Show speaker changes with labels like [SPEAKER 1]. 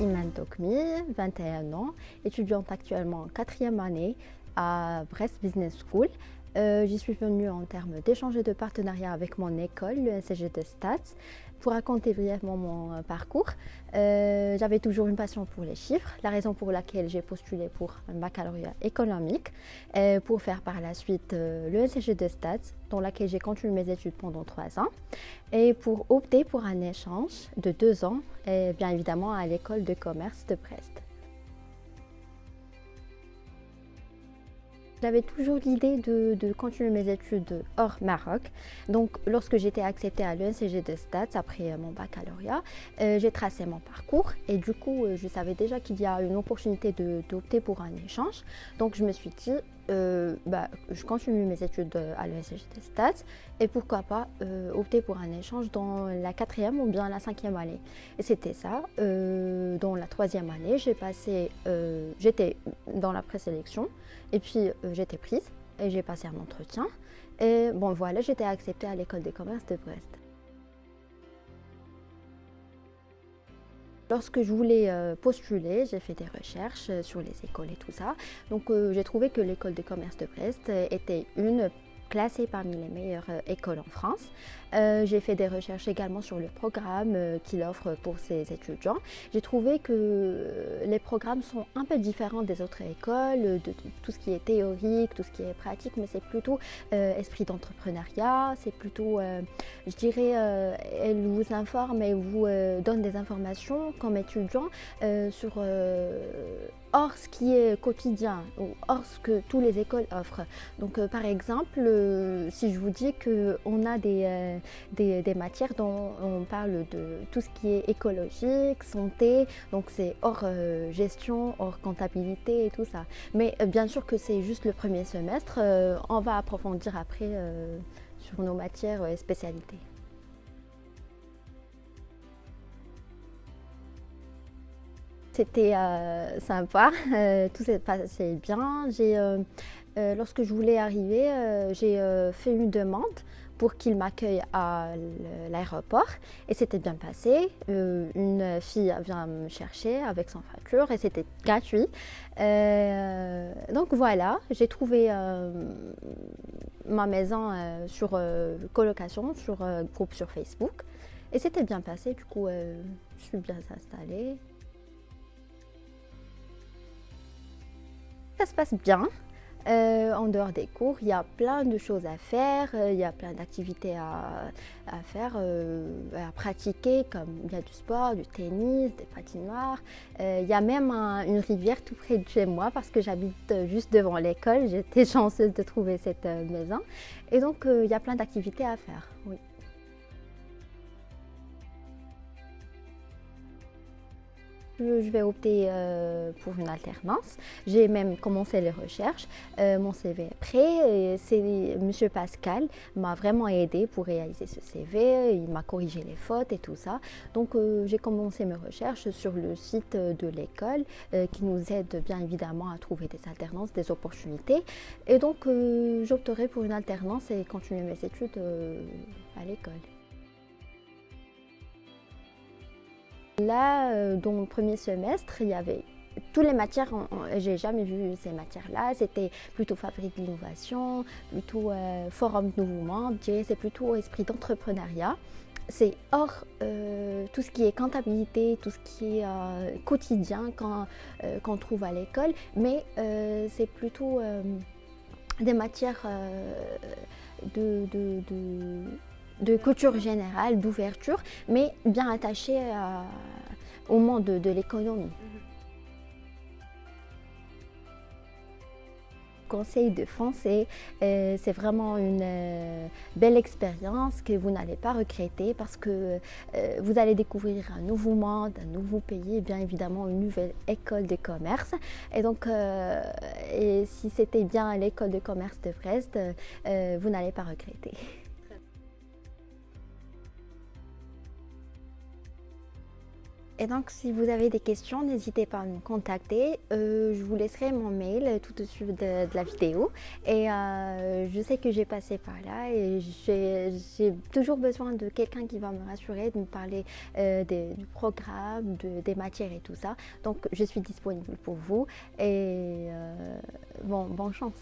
[SPEAKER 1] Iman Tokmi, 21 ans, étudiante actuellement en 4e année à Brest Business School. J'y suis venue en termes d'échange et de partenariat avec mon école, le NCG de Stats. Pour raconter brièvement mon parcours, j'avais toujours une passion pour les chiffres, la raison pour laquelle j'ai postulé pour un baccalauréat économique, pour faire par la suite le NCG de Stats, dans laquelle j'ai continué mes études pendant 3 ans, et pour opter pour un échange de 2 ans, et bien évidemment à l'école de commerce de Brest. J'avais toujours l'idée de continuer mes études hors Maroc. Donc, lorsque j'étais acceptée à l'ENCG de Stats après mon baccalauréat, j'ai tracé mon parcours et du coup, je savais déjà qu'il y a une opportunité d'opter pour un échange. Donc, je me suis dit, je continue mes études à l'ENCG de Stats et pourquoi pas opter pour un échange dans la 4e ou bien la 5e année. Et c'était ça. Dans la 3e année, j'étais dans la présélection. Et puis j'étais prise et j'ai passé un entretien. Et bon voilà, j'étais acceptée à l'école des commerces de Brest. Lorsque je voulais postuler, j'ai fait des recherches sur les écoles et tout ça. Donc j'ai trouvé que l'école des commerces de Brest était classée parmi les meilleures écoles en France. J'ai fait des recherches également sur le programme qu'il offre pour ses étudiants. J'ai trouvé que les programmes sont un peu différents des autres écoles, de tout ce qui est théorique, tout ce qui est pratique, mais c'est plutôt esprit d'entrepreneuriat, c'est plutôt, je dirais, elle vous informe et vous donne des informations comme étudiant sur hors ce qui est quotidien ou hors ce que toutes les écoles offrent. Donc par exemple, si je vous dis qu'on a des matières dont on parle de tout ce qui est écologique, santé, donc c'est hors gestion, hors comptabilité et tout ça. Mais bien sûr que c'est juste le premier semestre, on va approfondir après sur nos matières et spécialités. C'était sympa, tout s'est passé bien. Lorsque je voulais arriver, j'ai fait une demande pour qu'il m'accueille à l'aéroport et c'était bien passé. Une fille vient me chercher avec son facture et c'était gratuit. Donc voilà, j'ai trouvé ma maison sur colocation, sur groupe sur Facebook et c'était bien passé. Du coup, je suis bien installée. Ça se passe bien. En dehors des cours, il y a plein de choses à faire, il y a plein d'activités à faire, à pratiquer, comme il y a du sport, du tennis, des patinoires. Il y a même une rivière tout près de chez moi parce que j'habite juste devant l'école. J'étais chanceuse de trouver cette maison. Et donc, il y a plein d'activités à faire, oui. Je vais opter pour une alternance. J'ai même commencé les recherches. Mon CV est prêt. Et c'est Monsieur Pascal m'a vraiment aidé pour réaliser ce CV. Il m'a corrigé les fautes et tout ça. Donc j'ai commencé mes recherches sur le site de l'école qui nous aide bien évidemment à trouver des alternances, des opportunités. Et donc j'opterai pour une alternance et continuer mes études à l'école. Là, dans le premier semestre, il y avait toutes les matières, j'ai jamais vu ces matières-là, c'était plutôt fabrique d'innovation, plutôt forum de mouvement, c'est plutôt esprit d'entrepreneuriat. C'est hors tout ce qui est comptabilité, tout ce qui est quotidien qu'on trouve à l'école, mais c'est plutôt des matières de culture générale, d'ouverture, mais bien attachée au monde de l'économie. Conseil de foncer, c'est vraiment une belle expérience que vous n'allez pas regretter parce que vous allez découvrir un nouveau monde, un nouveau pays et bien évidemment une nouvelle école de commerce. Et donc, et si c'était bien l'école de commerce de Brest, vous n'allez pas regretter. Et donc, si vous avez des questions, n'hésitez pas à me contacter. Je vous laisserai mon mail tout au dessus de la vidéo. Et je sais que j'ai passé par là et j'ai toujours besoin de quelqu'un qui va me rassurer, de me parler du programme, des matières et tout ça. Donc, je suis disponible pour vous et bonne chance.